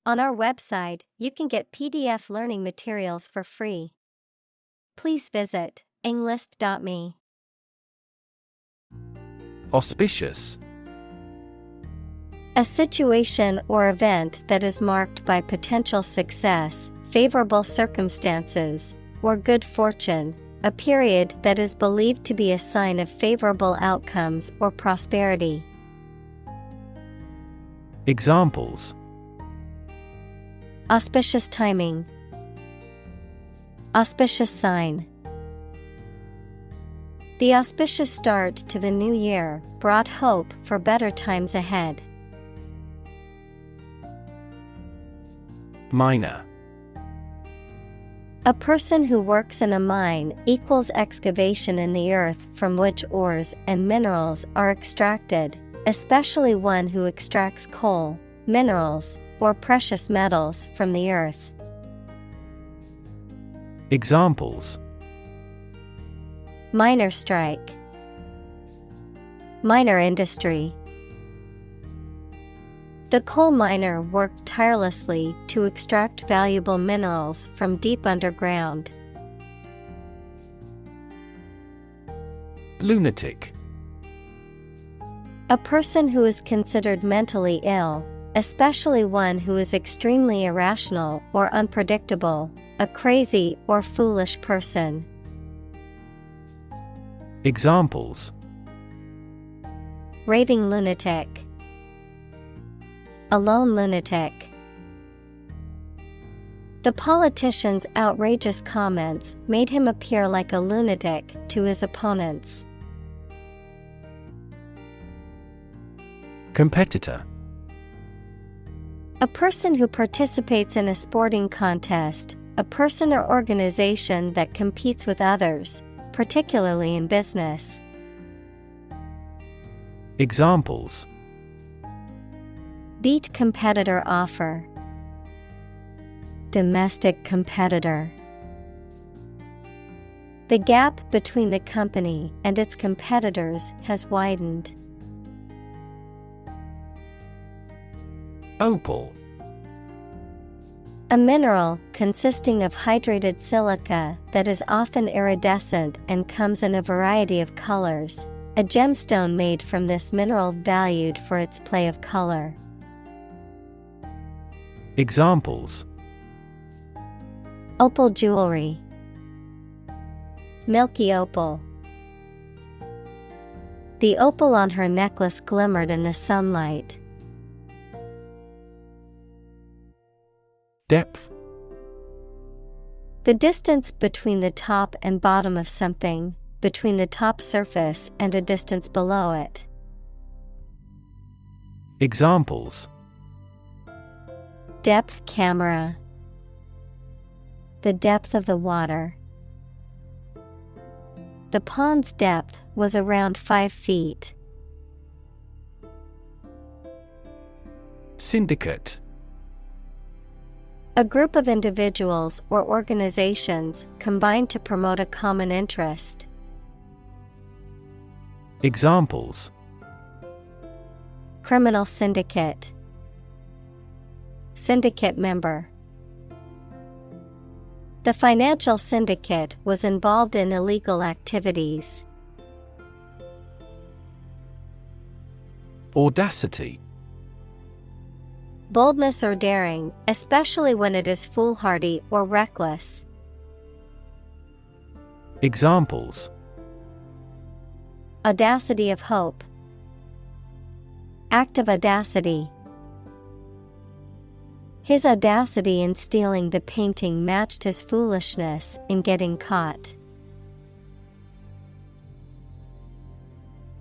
On our website, you can get PDF learning materials for free. Please visit englist.me. Auspicious. A situation or event that is marked by potential success, favorable circumstances, or good fortune, a period that is believed to be a sign of favorable outcomes or prosperity. Examples: Auspicious timing. Auspicious sign. The auspicious start to the new year brought hope for better times ahead. Miner. A person who works in a mine equals excavation in the earth from which ores and minerals are extracted, especially one who extracts coal, minerals, or precious metals from the earth. Examples: Miner strike. Miner industry. The coal miner worked tirelessly to extract valuable minerals from deep underground. Lunatic. A person who is considered mentally ill, especially one who is extremely irrational or unpredictable, a crazy or foolish person. Examples: Raving lunatic. A lone lunatic. The politician's outrageous comments made him appear like a lunatic to his opponents. Competitor. A person who participates in a sporting contest, a person or organization that competes with others, particularly in business. Examples: Beat competitor offer. Domestic competitor. The gap between the company and its competitors has widened. Opal. A mineral consisting of hydrated silica that is often iridescent and comes in a variety of colors. A gemstone made from this mineral valued for its play of color. Examples: Opal jewelry. Milky opal. The opal on her necklace glimmered in the sunlight. Depth. The distance between the top and bottom of something, between the top surface and a distance below it. Examples: Depth camera. The depth of the water. The pond's depth was around 5 feet. Syndicate. A group of individuals or organizations combined to promote a common interest. Examples: Criminal syndicate. Syndicate member. The financial syndicate was involved in illegal activities. Audacity. Boldness or daring, especially when it is foolhardy or reckless. Examples: Audacity of hope. Act of audacity. His audacity in stealing the painting matched his foolishness in getting caught.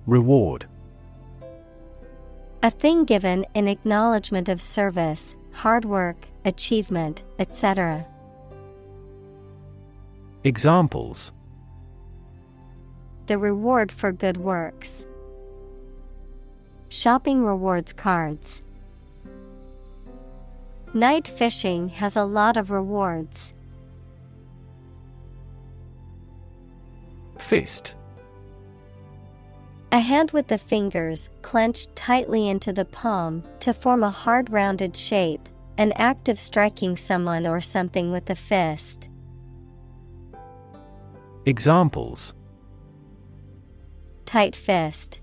Reward. A thing given in acknowledgement of service, hard work, achievement, etc. Examples: The reward for good works. Shopping rewards cards. Night fishing has a lot of rewards. Fist. A hand with the fingers clenched tightly into the palm to form a hard rounded shape, an act of striking someone or something with a fist. Examples: Tight fist.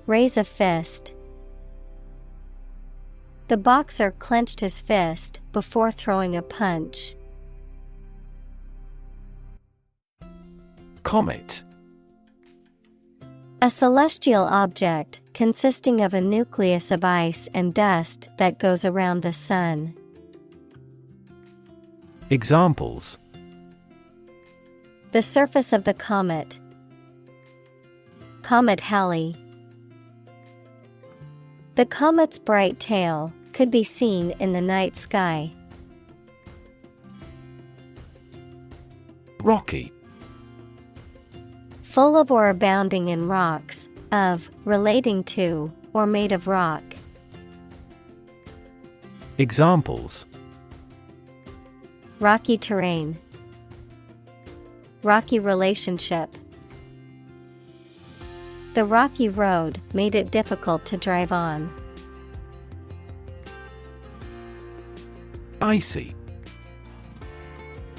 Raise a fist. The boxer clenched his fist before throwing a punch. Comet. A celestial object consisting of a nucleus of ice and dust that goes around the sun. Examples: The surface of the comet. Comet Halley. The comet's bright tail could be seen in the night sky. Rocky. Full of or abounding in rocks, of, relating to, or made of rock. Examples: Rocky terrain. Rocky relationship. The rocky road made it difficult to drive on. Icy.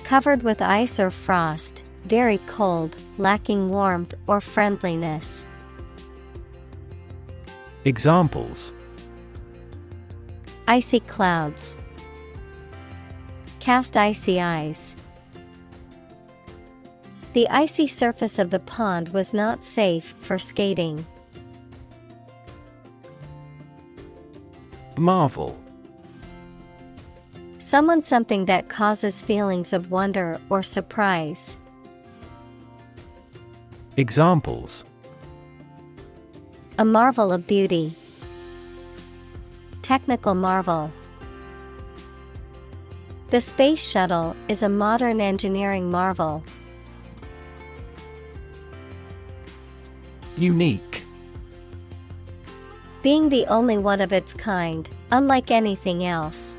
Covered with ice or frost, very cold, lacking warmth or friendliness. Examples: Icy clouds. Cast icy eyes. The icy surface of the pond was not safe for skating. Marvel. Someone something that causes feelings of wonder or surprise. Examples: A marvel of beauty. Technical marvel. The space shuttle is a modern engineering marvel. Unique. Being the only one of its kind, unlike anything else.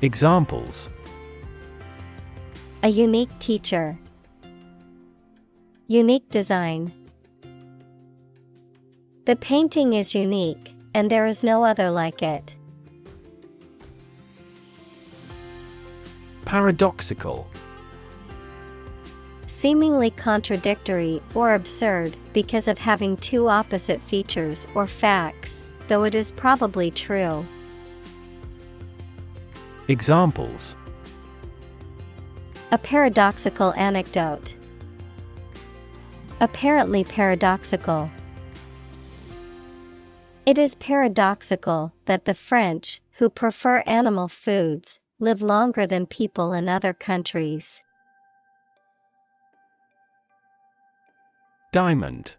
Examples: A unique teacher. Unique design. The painting is unique, and there is no other like it. Paradoxical. Seemingly contradictory or absurd because of having two opposite features or facts, though it is probably true. Examples: A paradoxical anecdote. Apparently paradoxical. It is paradoxical that the French, who prefer animal foods, live longer than people in other countries. Diamond.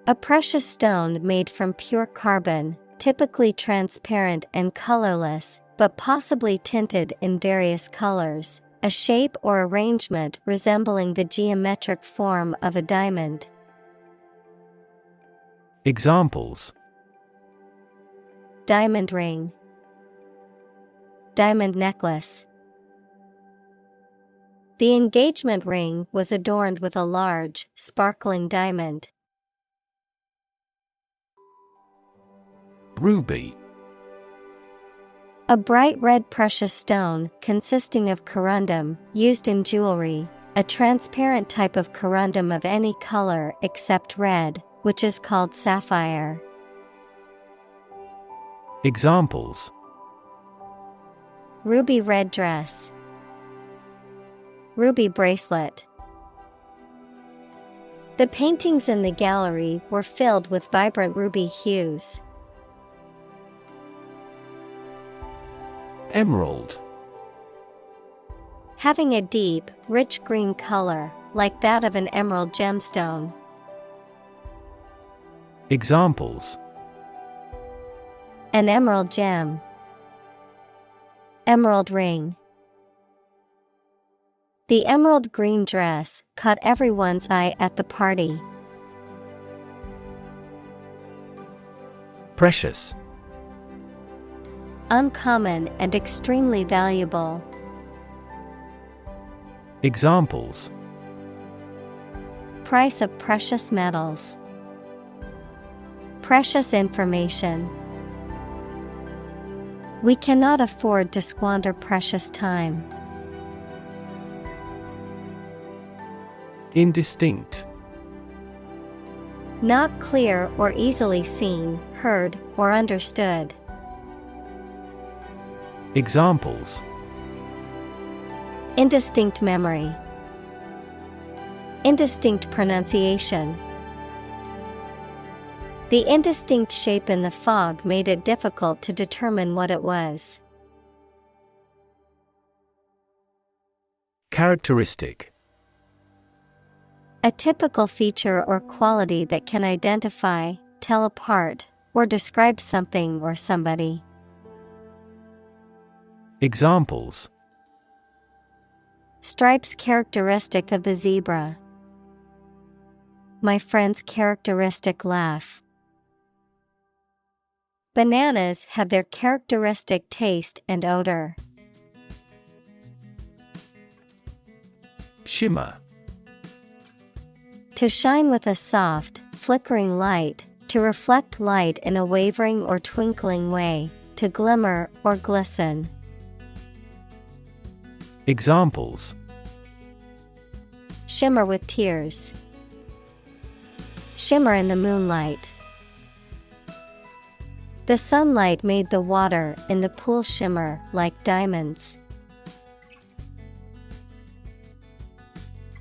A precious stone made from pure carbon, typically transparent and colorless, but possibly tinted in various colors, a shape or arrangement resembling the geometric form of a diamond. Examples: Diamond ring. Diamond necklace. The engagement ring was adorned with a large, sparkling diamond. Ruby. A bright red precious stone consisting of corundum, used in jewelry, a transparent type of corundum of any color except red, which is called sapphire. Examples: Ruby red dress. Ruby bracelet. The paintings in the gallery were filled with vibrant ruby hues. Emerald. Having a deep, rich green color, like that of an emerald gemstone. Examples: An emerald gem. Emerald ring. The emerald green dress caught everyone's eye at the party. Precious. Uncommon and extremely valuable. Examples: Price of precious metals. Precious information. We cannot afford to squander precious time. Indistinct. Not clear or easily seen, heard, or understood. Examples: Indistinct memory. Indistinct pronunciation. The indistinct shape in the fog made it difficult to determine what it was. Characteristic. A typical feature or quality that can identify, tell apart, or describe something or somebody. Examples: Stripes characteristic of the zebra. My friend's characteristic laugh. Bananas have their characteristic taste and odor. Shimmer. To shine with a soft, flickering light, to reflect light in a wavering or twinkling way, to glimmer or glisten. Examples: Shimmer with tears. Shimmer in the moonlight. The sunlight made the water in the pool shimmer like diamonds.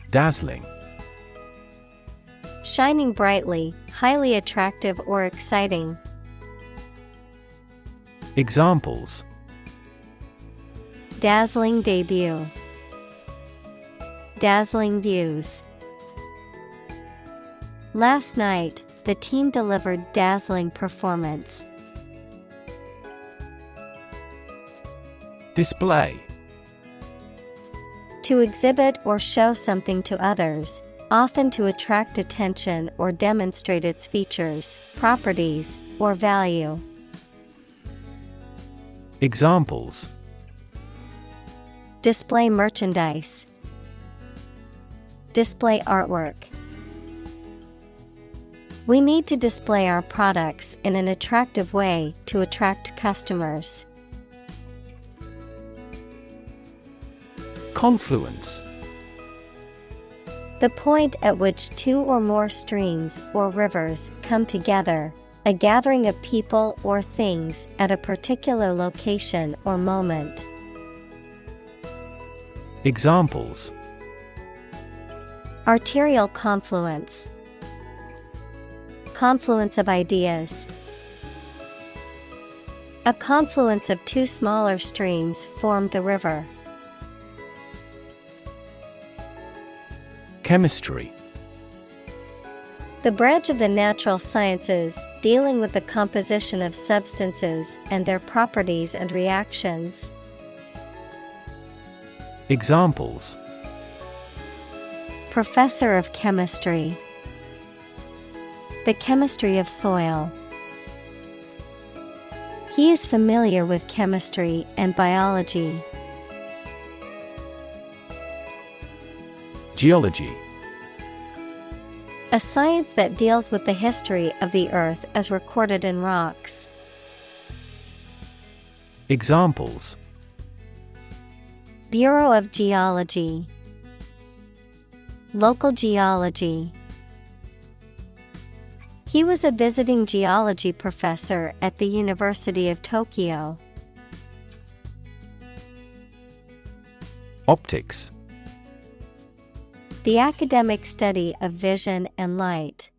Dazzling. Shining brightly, highly attractive or exciting. Examples: Dazzling debut. Dazzling views. Last night, the team delivered dazzling performance. Display. To exhibit or show something to others, often to attract attention or demonstrate its features, properties, or value. Examples: Display merchandise. Display artwork. We need to display our products in an attractive way to attract customers. Confluence. The point at which two or more streams or rivers come together, a gathering of people or things at a particular location or moment. Examples: Arterial confluence. Confluence of ideas. A confluence of two smaller streams formed the river. Chemistry. The branch of the natural sciences dealing with the composition of substances and their properties and reactions. Examples: Professor of chemistry. The chemistry of soil. He is familiar with chemistry and biology. Geology. A science that deals with the history of the earth as recorded in rocks. Examples: Bureau of Geology. Local geology. He was a visiting geology professor at the University of Tokyo. Optics. The academic study of vision and light.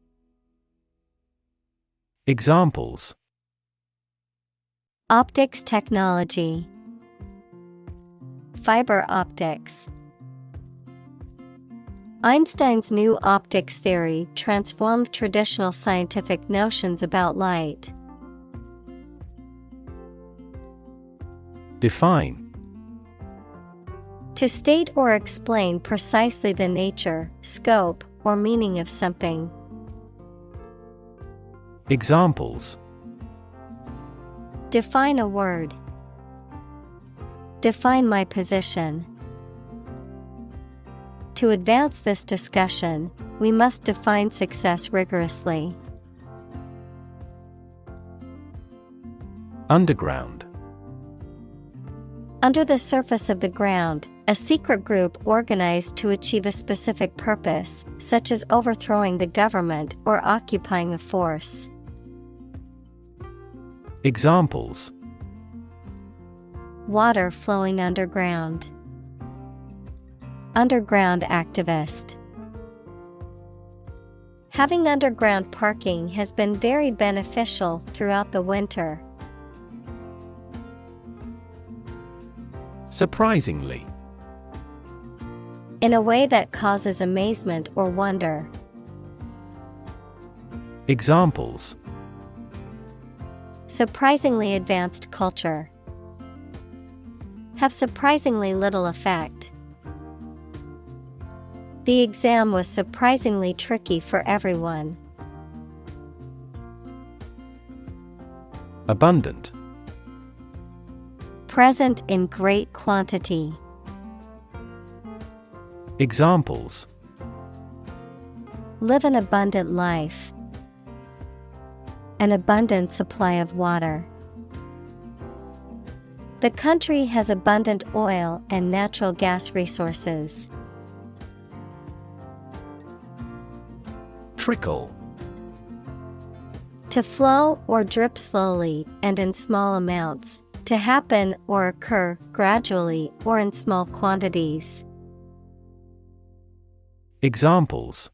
Examples: Optics technology. Fiber optics. Einstein's new optics theory transformed traditional scientific notions about light. Define. To state or explain precisely the nature, scope, or meaning of something. Examples: Define a word. Define my position. To advance this discussion, we must define success rigorously. Underground. Under the surface of the ground, a secret group organized to achieve a specific purpose, such as overthrowing the government or occupying a force. Examples: Water flowing underground. Underground activist. Having underground parking has been very beneficial throughout the winter. Surprisingly. In a way that causes amazement or wonder. Examples: Surprisingly advanced culture. Have surprisingly little effect. The exam was surprisingly tricky for everyone. Abundant. Present in great quantity. Examples: Live an abundant life. An abundant supply of water. The country has abundant oil and natural gas resources. Trickle. To flow or drip slowly and in small amounts. To happen or occur gradually or in small quantities. Examples: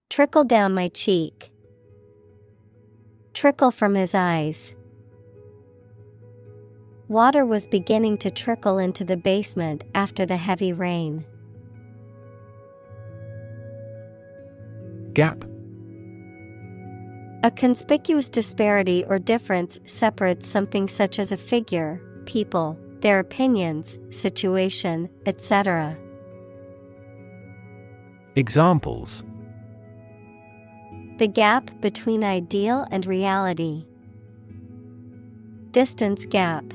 Trickle down my cheek. Trickle from his eyes. Water was beginning to trickle into the basement after the heavy rain. Gap. A conspicuous disparity or difference separates something such as a figure, people, their opinions, situation, etc. Examples: The gap between ideal and reality. Distance gap.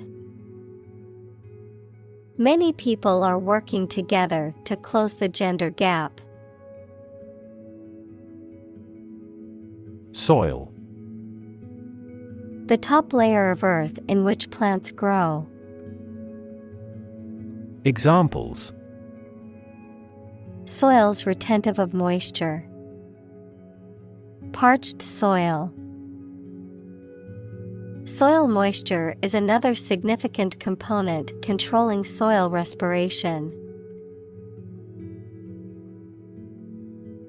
Many people are working together to close the gender gap. Soil. The top layer of earth in which plants grow. Examples: Soils retentive of moisture. Parched soil. Soil moisture is another significant component controlling soil respiration.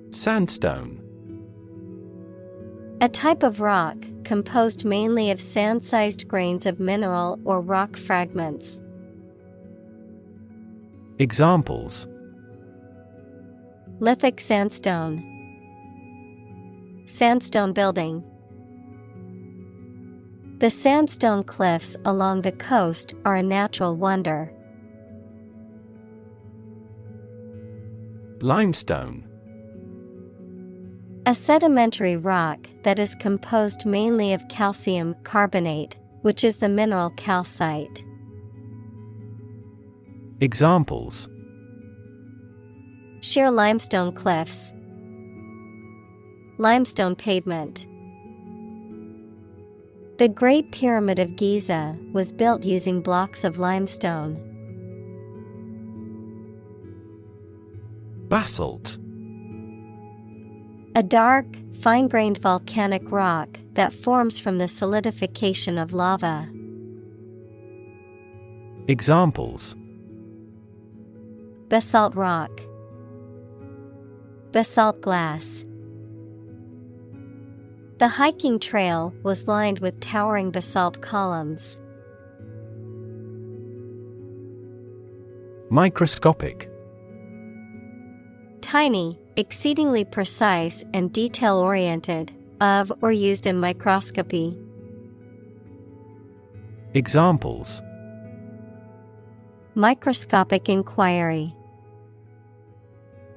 Sandstone. A type of rock composed mainly of sand-sized grains of mineral or rock fragments. Examples: Lithic sandstone. Sandstone building. The sandstone cliffs along the coast are a natural wonder. Limestone. A sedimentary rock that is composed mainly of calcium carbonate, which is the mineral calcite. Examples: Sheer limestone cliffs. Limestone pavement. The Great Pyramid of Giza was built using blocks of limestone. Basalt. A dark, fine-grained volcanic rock that forms from the solidification of lava. Examples: Basalt rock. Basalt glass. The hiking trail was lined with towering basalt columns. Microscopic. Tiny, exceedingly precise and detail-oriented, of or used in microscopy. Examples: Microscopic inquiry.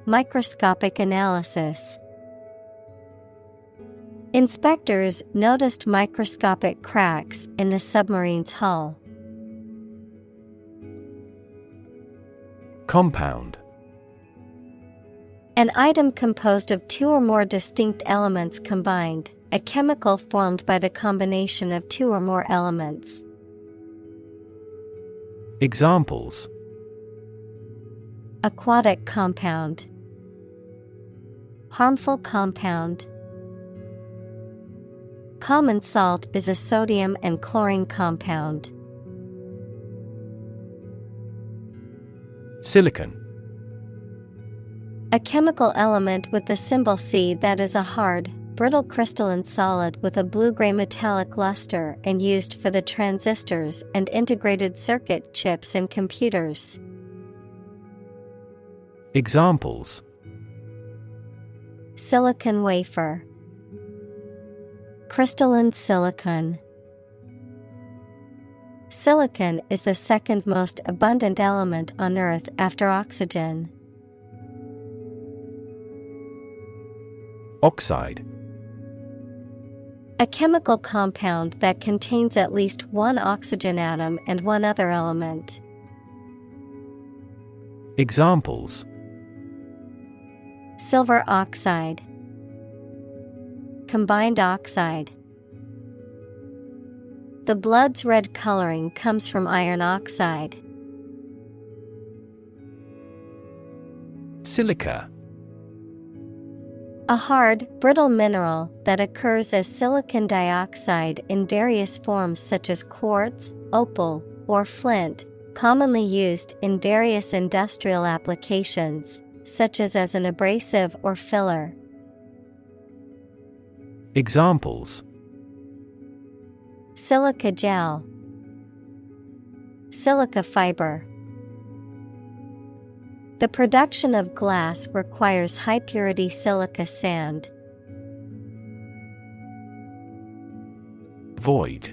Microscopic analysis. Inspectors noticed microscopic cracks in the submarine's hull. Compound. An item composed of two or more distinct elements combined, a chemical formed by the combination of two or more elements. Examples: Aquatic compound. Harmful compound. Common salt is a sodium and chlorine compound. Silicon. A chemical element with the symbol C that is a hard, brittle crystalline solid with a blue-gray metallic luster and used for the transistors and integrated circuit chips in computers. Examples: Silicon wafer. Crystalline silicon. Silicon is the second most abundant element on Earth after oxygen. Oxide. A chemical compound that contains at least one oxygen atom and one other element. Examples: Silver oxide. Combined oxide. The blood's red coloring comes from iron oxide. Silica. A hard, brittle mineral that occurs as silicon dioxide in various forms such as quartz, opal, or flint, commonly used in various industrial applications, such as an abrasive or filler. Examples: Silica gel. Silica fiber. The production of glass requires high-purity silica sand. Void.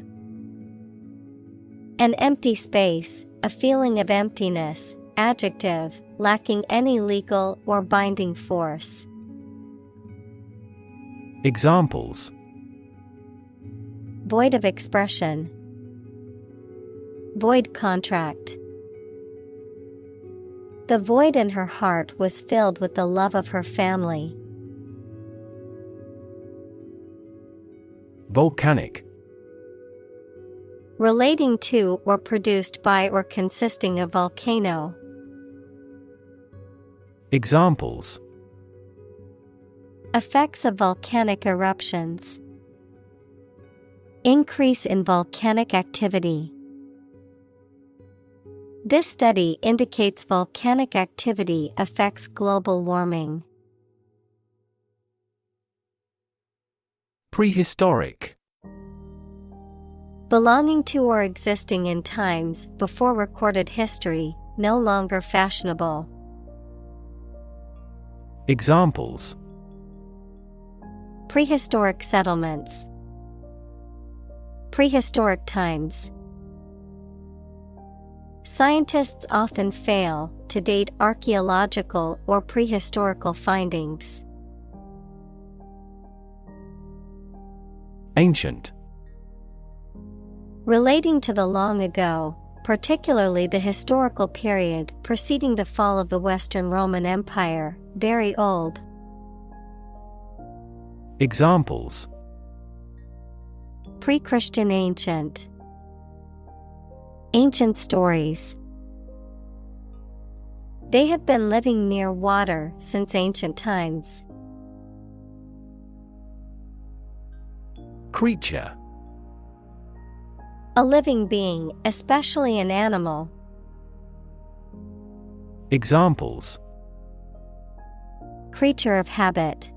An empty space, a feeling of emptiness, adjective, lacking any legal or binding force. Examples: Void of expression. Void contract. The void in her heart was filled with the love of her family. Volcanic. Relating to or produced by or consisting of volcano. Examples: Effects of volcanic eruptions. Increase in volcanic activity. This study indicates volcanic activity affects global warming. Prehistoric. Belonging to or existing in times before recorded history, no longer fashionable. Examples: Prehistoric settlements. Prehistoric times. Scientists often fail to date archaeological or prehistorical findings. Ancient. Relating to the long ago, particularly the historical period preceding the fall of the Western Roman Empire, very old. Examples: Pre-Christian ancient. Ancient stories. They have been living near water since ancient times. Creature. A living being, especially an animal. Examples: Creature of habit.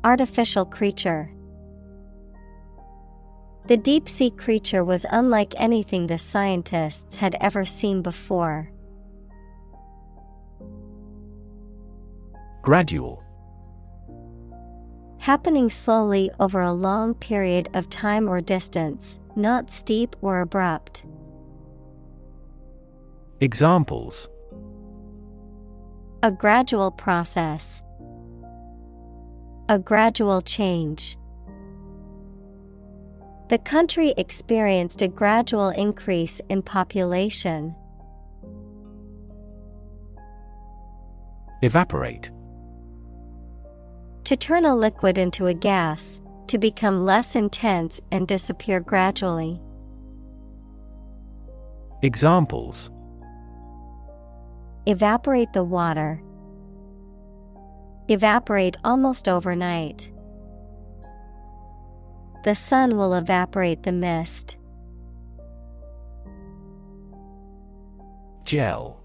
Artificial creature. The deep-sea creature was unlike anything the scientists had ever seen before. Gradual. Happening slowly over a long period of time or distance, not steep or abrupt. Examples: A gradual process. A gradual change. The country experienced a gradual increase in population. Evaporate. To turn a liquid into a gas, to become less intense and disappear gradually. Examples: Evaporate the water. Evaporate almost overnight. The sun will evaporate the mist. Gel.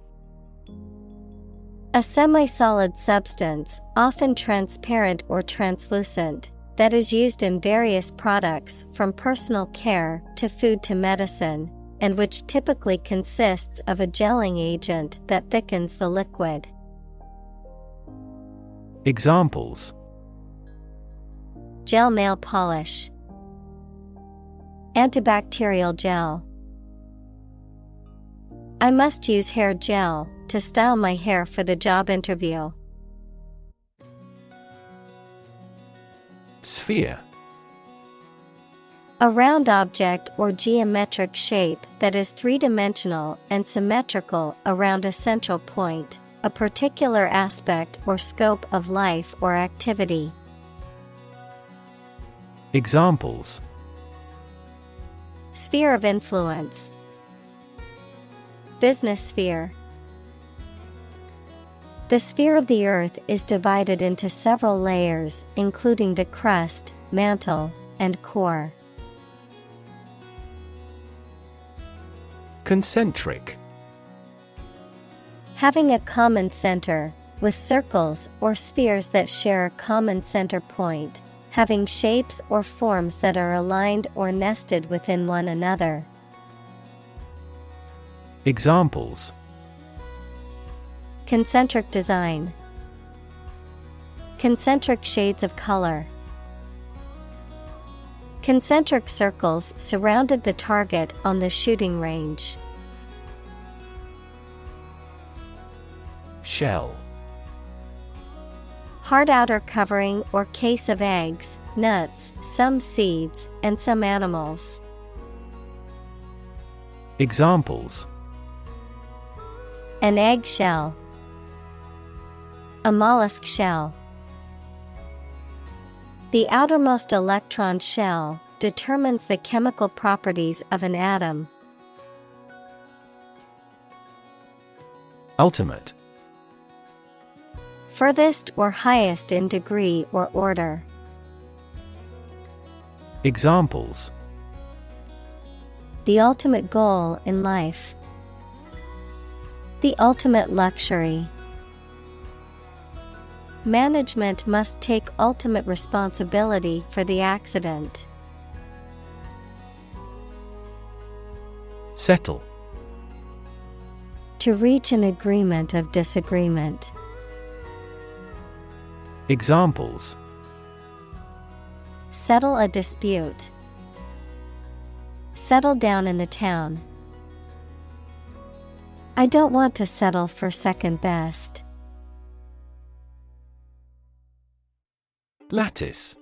A semi-solid substance, often transparent or translucent, that is used in various products from personal care to food to medicine, and which typically consists of a gelling agent that thickens the liquid. Examples: Gel nail polish. Antibacterial gel. I must use hair gel to style my hair for the job interview. Sphere. A round object or geometric shape that is three-dimensional and symmetrical around a central point, a particular aspect or scope of life or activity. Examples: Sphere of influence. Business sphere. The sphere of the Earth is divided into several layers, including the crust, mantle, and core. Concentric. Having a common center, with circles or spheres that share a common center point, having shapes or forms that are aligned or nested within one another. Examples: Concentric design. Concentric shades of color. Concentric circles surrounded the target on the shooting range. Shell. Hard outer covering or case of eggs, nuts, some seeds, and some animals. Examples: An egg shell. A mollusk shell. The outermost electron shell determines the chemical properties of an atom. Ultimate. Furthest or highest in degree or order. Examples: The ultimate goal in life. The ultimate luxury. Management must take ultimate responsibility for the accident. Settle. To reach an agreement of disagreement. Examples: Settle a dispute. Settle down in the town. I don't want to settle for second best. Lattice.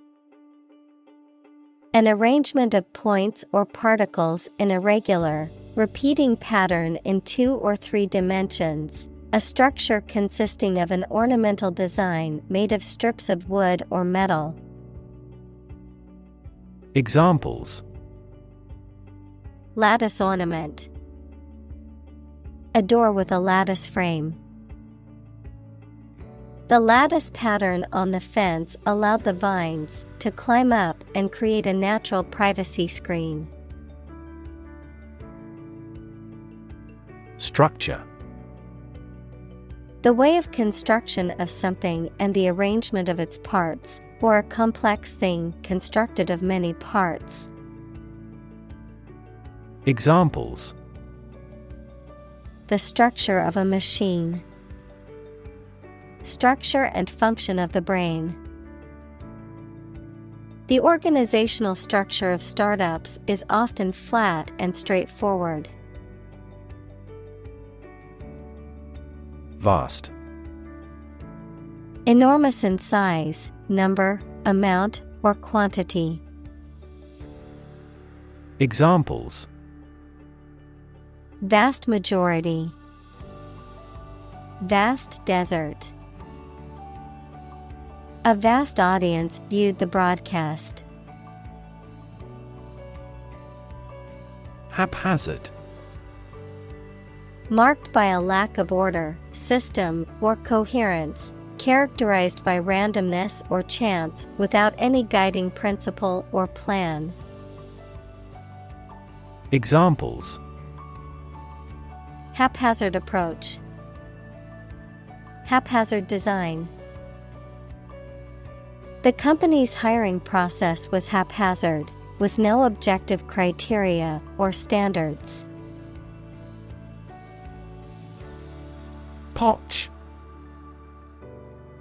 An arrangement of points or particles in a regular, repeating pattern in 2 or 3 dimensions, a structure consisting of an ornamental design made of strips of wood or metal. Examples: Lattice ornament. A door with a lattice frame. The lattice pattern on the fence allowed the vines to climb up and create a natural privacy screen. Structure. The way of construction of something and the arrangement of its parts, or a complex thing constructed of many parts. Examples: The structure of a machine. Structure and function of the brain. The organizational structure of startups is often flat and straightforward. Vast. Enormous in size, number, amount, or quantity. Examples: Vast majority. Vast desert. A vast audience viewed the broadcast. Haphazard. Marked by a lack of order, system, or coherence, characterized by randomness or chance without any guiding principle or plan. Examples: Haphazard approach. Haphazard design. The company's hiring process was haphazard, with no objective criteria or standards. Potch.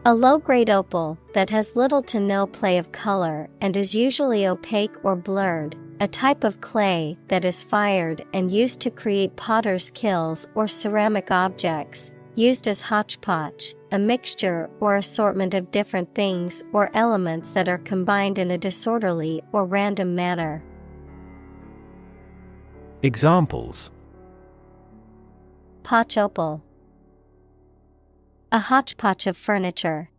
A low-grade opal that has little to no play of color and is usually opaque or blurred, a type of clay that is fired and used to create potter's kilns or ceramic objects, used as hodgepodge, a mixture or assortment of different things or elements that are combined in a disorderly or random manner. Examples: Potch opal. A hodgepodge of furniture.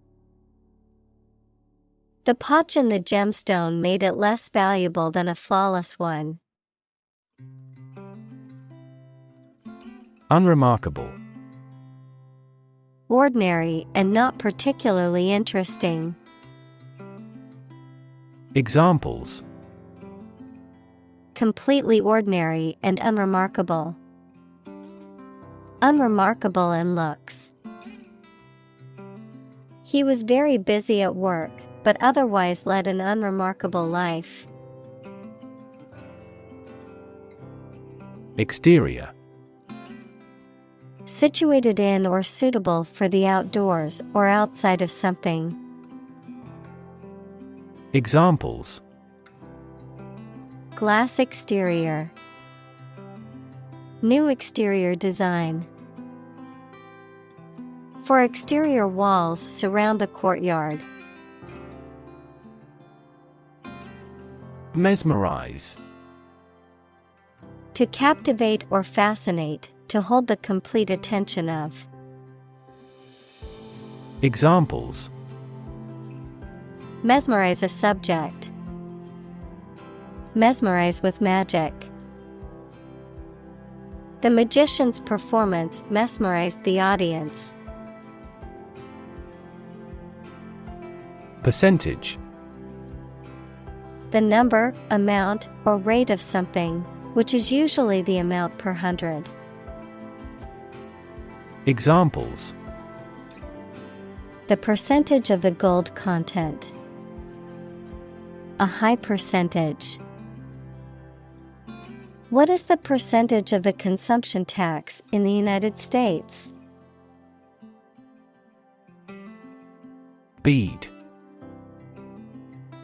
The potch in the gemstone made it less valuable than a flawless one. Unremarkable. Ordinary and not particularly interesting. Examples: Completely ordinary and unremarkable. Unremarkable in looks. He was very busy at work, but otherwise led an unremarkable life. Exterior. Situated in or suitable for the outdoors or outside of something. Examples: Glass exterior. New exterior design. For exterior walls surround the courtyard. Mesmerize. To captivate or fascinate, to hold the complete attention of. Examples: Mesmerize a subject. Mesmerize with magic. The magician's performance mesmerized the audience. Percentage. The number, amount, or rate of something, which is usually the amount per hundred. Examples: The percentage of the gold content. A high percentage. What is the percentage of the consumption tax in the United States? Bead.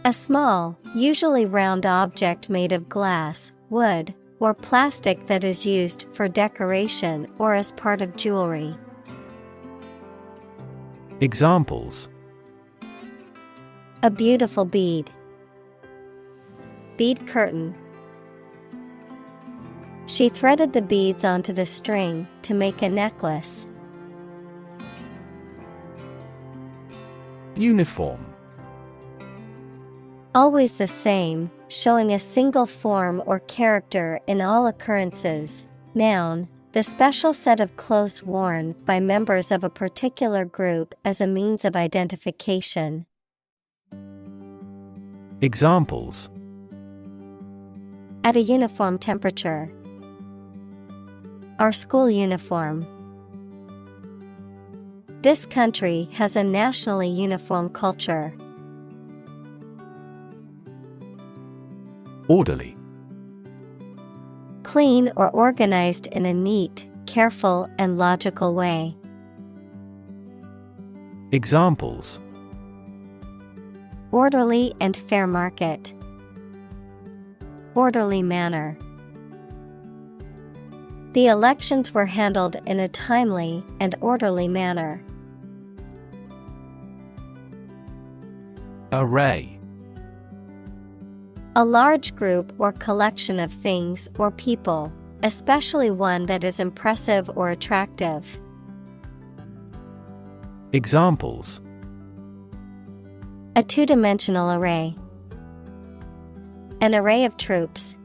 A small, usually round object made of glass, wood, or plastic that is used for decoration or as part of jewelry. Examples: A beautiful bead. Bead curtain. She threaded the beads onto the string to make a necklace. Uniform. Always the same, showing a single form or character in all occurrences. Noun, the special set of clothes worn by members of a particular group as a means of identification. Examples: At a uniform temperature. Our school uniform. This country has a nationally uniform culture. Orderly. Clean or organized in a neat, careful, and logical way. Examples: Orderly and fair market. Orderly manner. The elections were handled in a timely and orderly manner. Array. A large group or collection of things or people, especially one that is impressive or attractive. Examples: A two-dimensional array. An array of troops.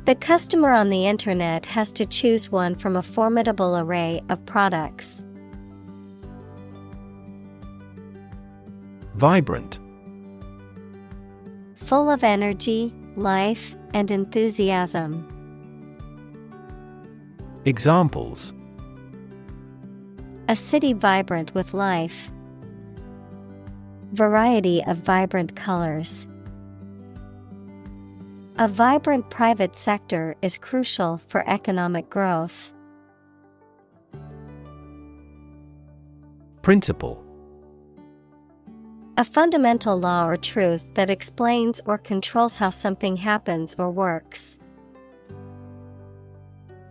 The customer on the internet has to choose one from a formidable array of products. Vibrant. Full of energy, life, and enthusiasm. Examples: A city vibrant with life. Variety of vibrant colors. A vibrant private sector is crucial for economic growth. Principle. A fundamental law or truth that explains or controls how something happens or works.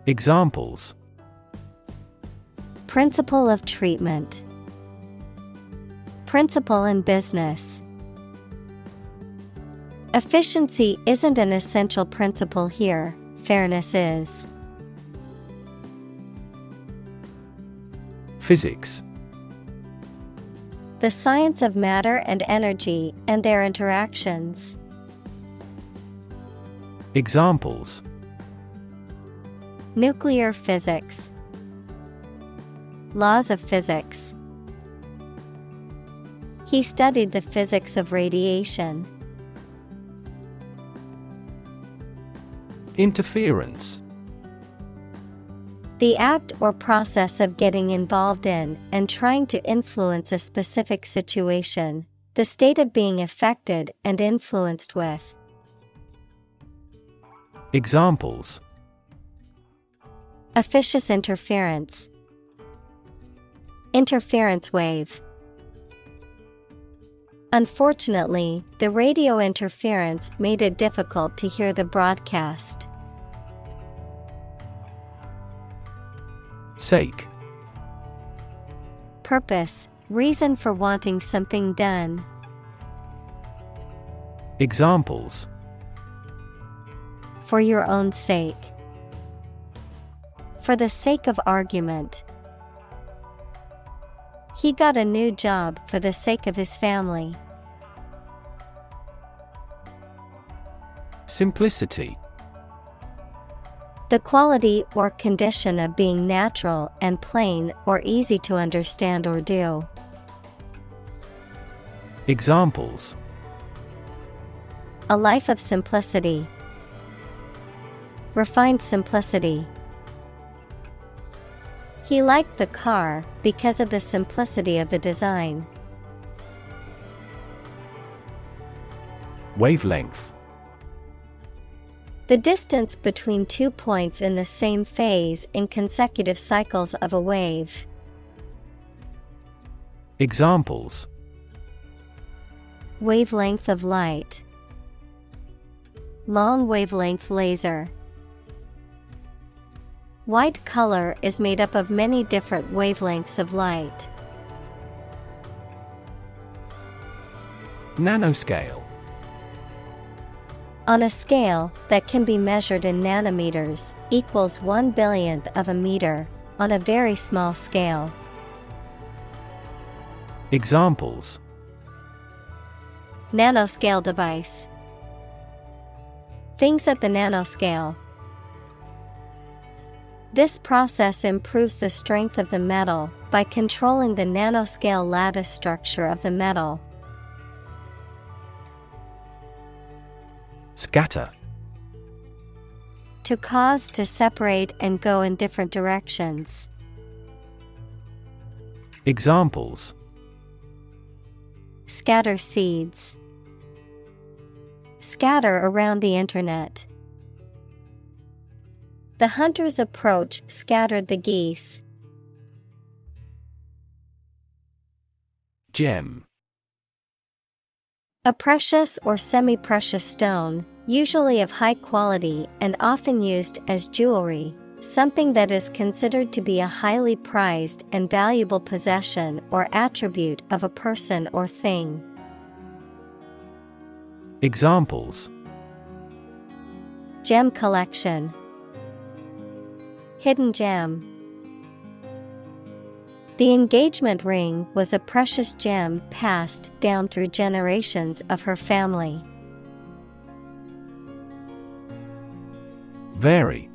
Examples: Principle of treatment. Principle in business. Efficiency isn't an essential principle here, fairness is. Physics. The science of matter and energy and their interactions. Examples: Nuclear physics. Laws of physics. He studied the physics of radiation. Interference. The act or process of getting involved in and trying to influence a specific situation, the state of being affected and influenced with. Examples: Officious interference. Interference wave. Unfortunately, the radio interference made it difficult to hear the broadcast. Sake. Purpose, reason for wanting something done. Examples: For your own sake. For the sake of argument. He got a new job for the sake of his family. Simplicity. The quality or condition of being natural and plain or easy to understand or do. Examples: A life of simplicity. Refined simplicity. He liked the car because of the simplicity of the design. Wavelength. The distance between 2 points in the same phase in consecutive cycles of a wave. Examples: Wavelength of light. Long wavelength laser. White color is made up of many different wavelengths of light. Nanoscale. On a scale that can be measured in nanometers, equals 1/1000th of a meter, on a very small scale. Examples: Nanoscale device. Things at the nanoscale. This process improves the strength of the metal by controlling the nanoscale lattice structure of the metal. Scatter. To cause to separate and go in different directions. Examples: Scatter seeds. Scatter around the internet. The hunter's approach scattered the geese. Gem. A precious or semi-precious stone, usually of high quality and often used as jewelry, something that is considered to be a highly prized and valuable possession or attribute of a person or thing. Examples: Gem collection. Hidden gem. The engagement ring was a precious gem passed down through generations of her family. Vary.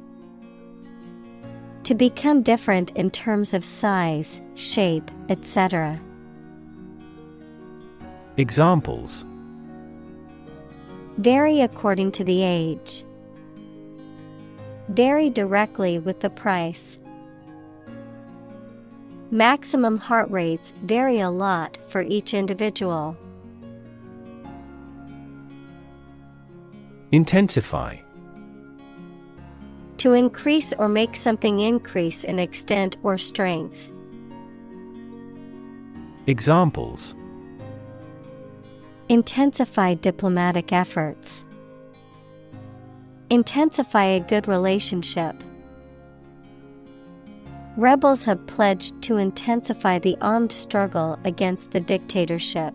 To become different in terms of size, shape, etc. Examples: Vary according to the age. Vary directly with the price. Maximum heart rates vary a lot for each individual. Intensify. To increase or make something increase in extent or strength. Examples: Intensify diplomatic efforts. Intensify a good relationship. Rebels have pledged to intensify the armed struggle against the dictatorship.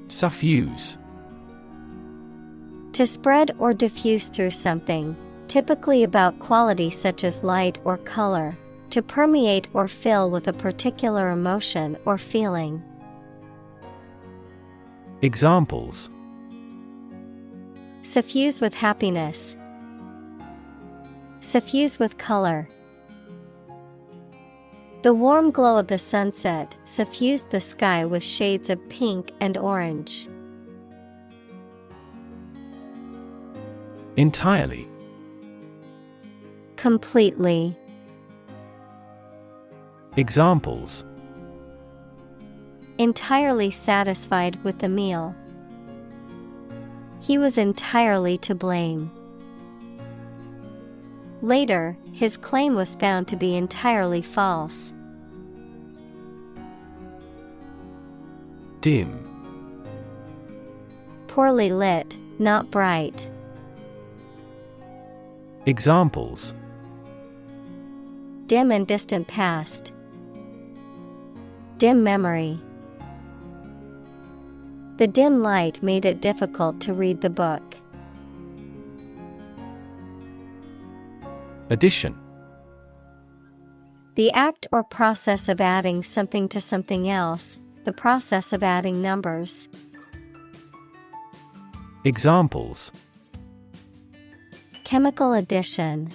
Suffuse. To spread or diffuse through something, typically about qualities such as light or color, to permeate or fill with a particular emotion or feeling. Examples: Suffuse with happiness. Suffuse with color. The warm glow of the sunset suffused the sky with shades of pink and orange. Entirely. Completely. Examples: Entirely satisfied with the meal. He was entirely to blame. Later, his claim was found to be entirely false. Dim. Poorly lit, not bright. Examples: Dim and distant past. Dim memory. The dim light made it difficult to read the book. Addition. The act or process of adding something to something else, the process of adding numbers. Examples: Chemical addition.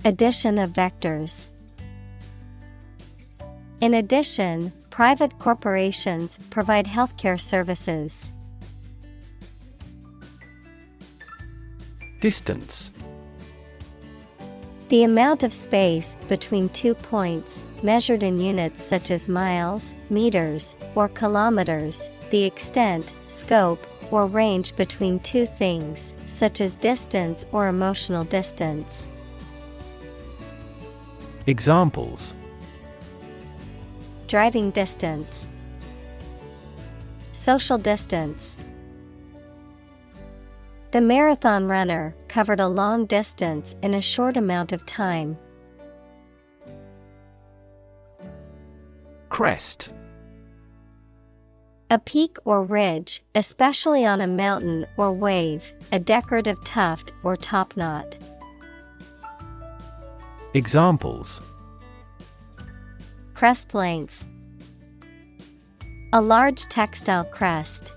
Addition of vectors. In addition, private corporations provide healthcare services. Distance. The amount of space between 2 points, measured in units such as miles, meters, or kilometers, the extent, scope, or range between two things, such as distance or emotional distance. Examples: Driving distance. Social distance. The marathon runner covered a long distance in a short amount of time. Crest. A peak or ridge, especially on a mountain or wave, a decorative tuft or topknot. Examples: Crest length. A large textile crest.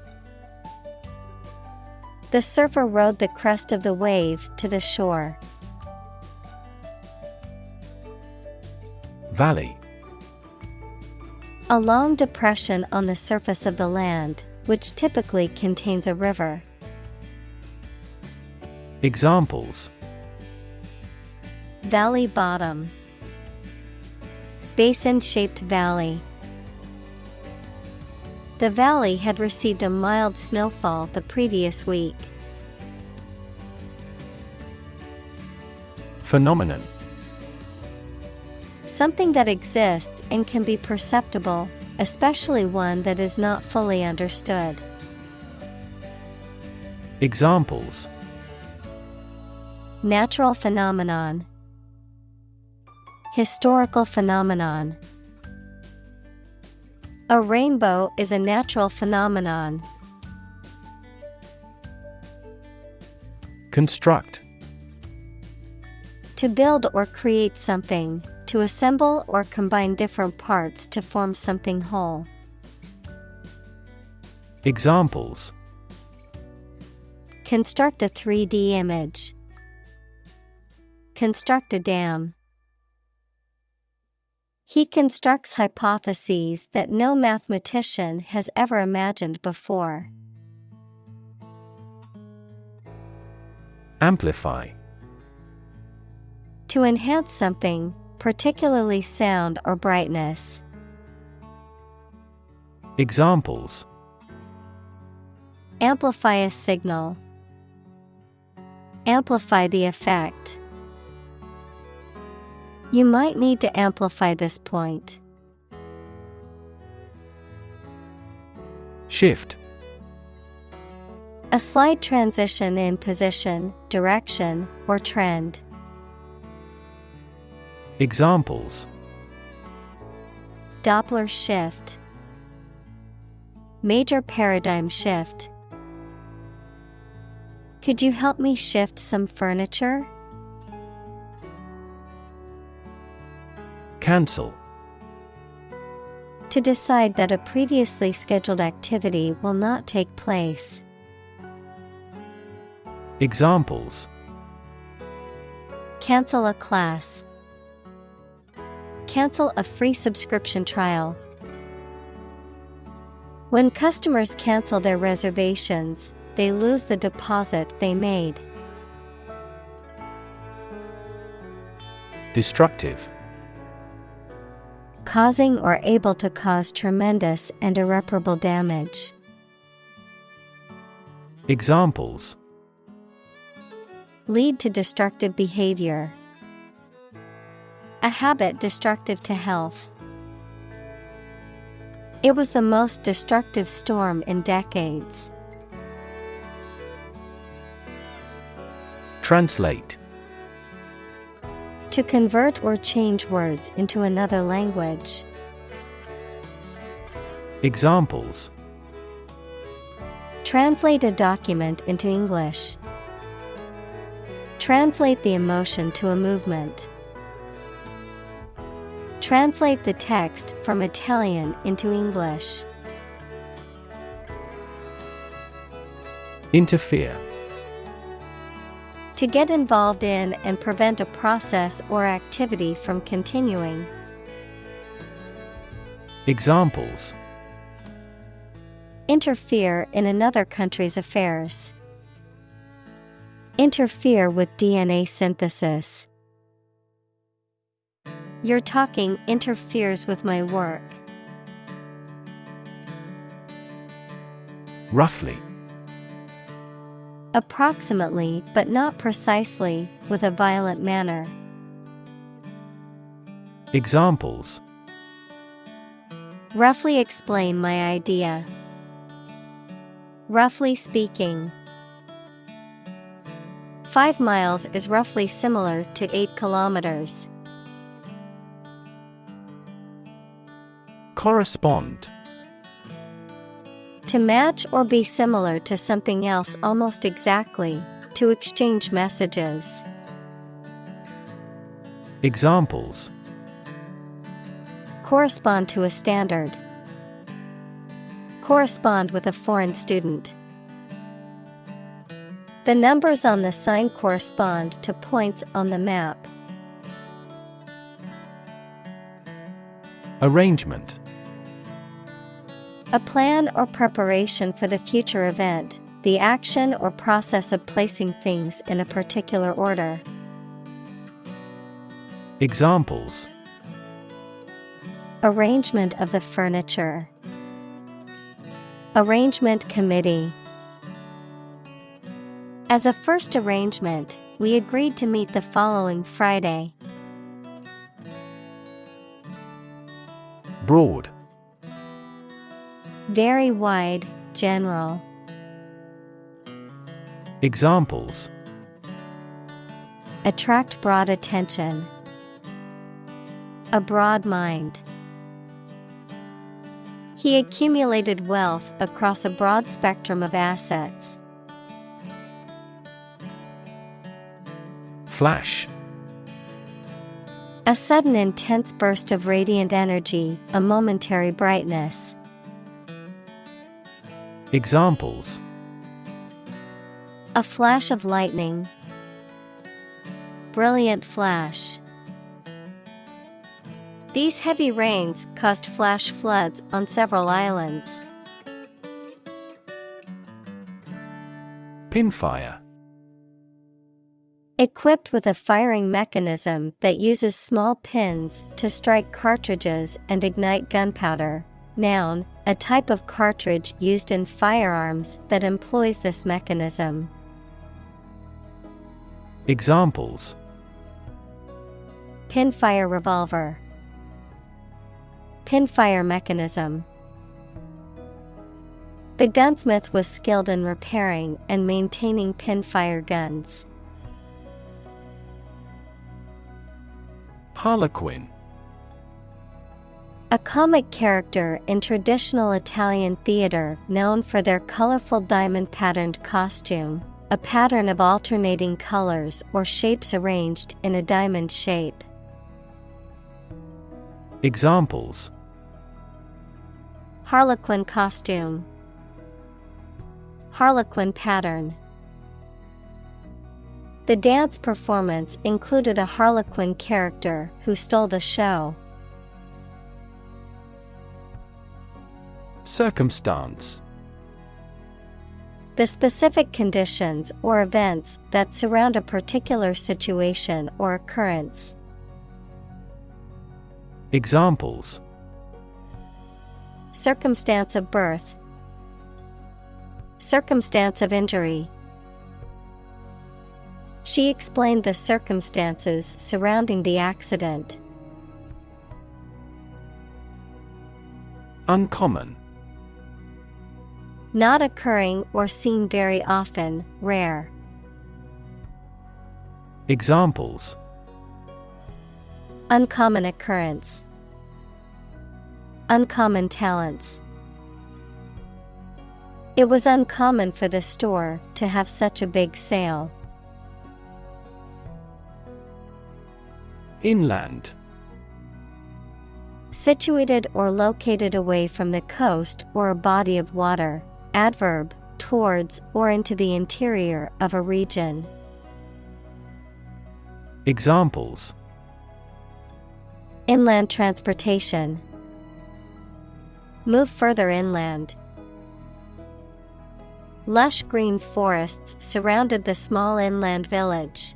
The surfer rode the crest of the wave to the shore. Valley. A long depression on the surface of the land, which typically contains a river. Examples: Valley bottom. Basin-shaped valley. The valley had received a mild snowfall the previous week. Phenomenon. Something that exists and can be perceptible, especially one that is not fully understood. Examples: Natural phenomenon. Historical phenomenon. A rainbow is a natural phenomenon. Construct. To build or create something, to assemble or combine different parts to form something whole. Examples: Construct a 3D image. Construct a dam. He constructs hypotheses that no mathematician has ever imagined before. Amplify. To enhance something, particularly sound or brightness. Examples: Amplify a signal. Amplify the effect. You might need to amplify this point. Shift. A slight transition in position, direction, or trend. Examples: Doppler shift. Major paradigm shift. Could you help me shift some furniture? Cancel. To decide that a previously scheduled activity will not take place. Examples: Cancel a class. Cancel a free subscription trial. When customers cancel their reservations, they lose the deposit they made. Destructive. Causing or able to cause tremendous and irreparable damage. Examples: Lead to destructive behavior. A habit destructive to health. It was the most destructive storm in decades. Translate. To convert or change words into another language. Examples: Translate a document into English. Translate the emotion to a movement. Translate the text from Italian into English. Interfere. To get involved in and prevent a process or activity from continuing. Examples: Interfere in another country's affairs. Interfere with DNA synthesis. Your talking interferes with my work. Roughly. Approximately, but not precisely, with a violent manner. Examples: Roughly explain my idea. Roughly speaking. 5 miles is roughly similar to 8 kilometers. Correspond. To match or be similar to something else almost exactly, to exchange messages. Examples: Correspond to a standard. Correspond with a foreign student. The numbers on the sign correspond to points on the map. Arrangement. A plan or preparation for the future event, the action or process of placing things in a particular order. Examples: Arrangement of the furniture. Arrangement committee. As a first arrangement, we agreed to meet the following Friday. Broad. Very wide, general. Examples: Attract broad attention. A broad mind. He accumulated wealth across a broad spectrum of assets. Flash. A sudden intense burst of radiant energy, a momentary brightness. Examples: A flash of lightning. Brilliant flash. These heavy rains caused flash floods on several islands. Pinfire. Equipped with a firing mechanism that uses small pins to strike cartridges and ignite gunpowder. Noun, a type of cartridge used in firearms that employs this mechanism. Examples: Pinfire revolver. Pinfire mechanism. The gunsmith was skilled in repairing and maintaining pinfire guns. Harlequin. A comic character in traditional Italian theater known for their colorful diamond-patterned costume, a pattern of alternating colors or shapes arranged in a diamond shape. Examples: Harlequin costume. Harlequin pattern. The dance performance included a harlequin character who stole the show. Circumstance. The specific conditions or events that surround a particular situation or occurrence. Examples: Circumstance of birth. Circumstance of injury. She explained the circumstances surrounding the accident. Uncommon. Not occurring or seen very often, rare. Examples: Uncommon occurrence. Uncommon talents. It was uncommon for the store to have such a big sale. Inland. Situated or located away from the coast or a body of water. Adverb, towards or into the interior of a region. Examples: Inland transportation. Move further inland. Lush green forests surrounded the small inland village.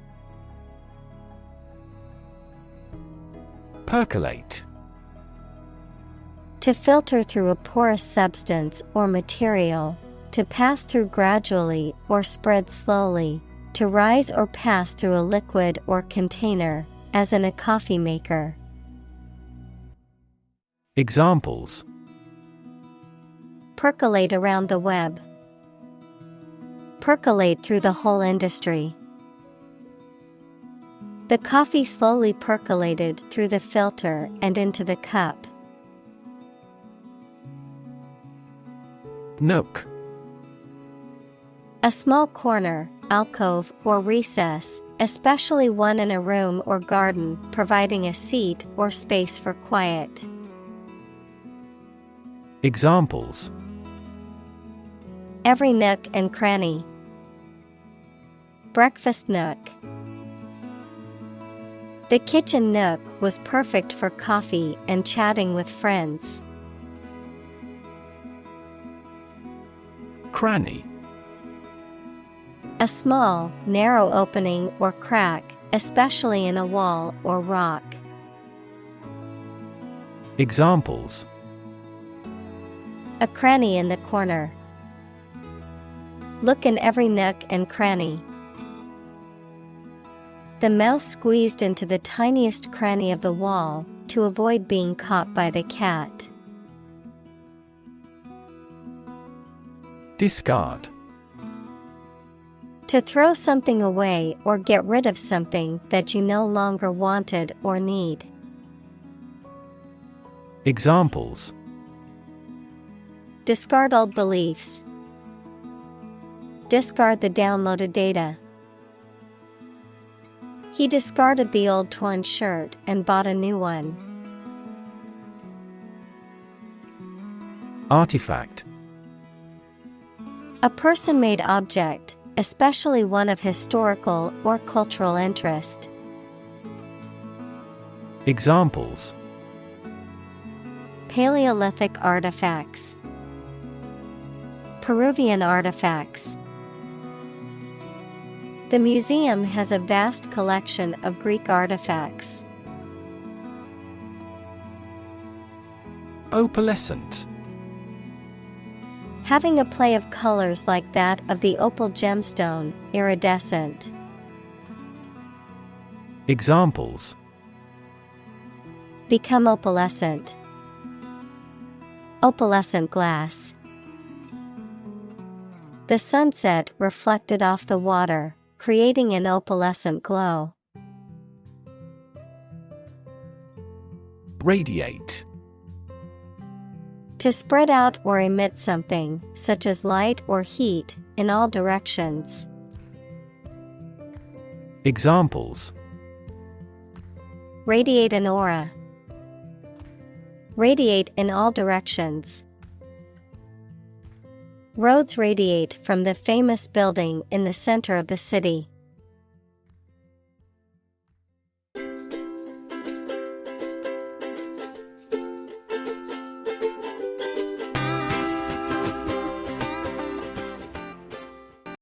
Percolate. To filter through a porous substance or material, to pass through gradually or spread slowly, to rise or pass through a liquid or container, as in a coffee maker. Examples: Percolate around the web. Percolate through the whole industry. The coffee slowly percolated through the filter and into the cup. Nook. A small corner, alcove, or recess, especially one in a room or garden, providing a seat or space for quiet. Examples: Every nook and cranny. Breakfast nook. The kitchen nook was perfect for coffee and chatting with friends. Cranny. A small, narrow opening or crack, especially in a wall or rock. Examples: A cranny in the corner. Look in every nook and cranny. The mouse squeezed into the tiniest cranny of the wall to avoid being caught by the cat. Discard. To throw something away or get rid of something that you no longer wanted or need. Examples: Discard old beliefs. Discard the downloaded data. He discarded the old torn shirt and bought a new one. Artifact. A person-made object, especially one of historical or cultural interest. Examples: Paleolithic artifacts, Peruvian artifacts. The museum has a vast collection of Greek artifacts. Opalescent. Having a play of colors like that of the opal gemstone, iridescent. Examples: Become opalescent. Opalescent glass. The sunset reflected off the water, creating an opalescent glow. Radiate. To spread out or emit something, such as light or heat, in all directions. Examples: Radiate an aura. Radiate in all directions. Roads radiate from the famous building in the center of the city.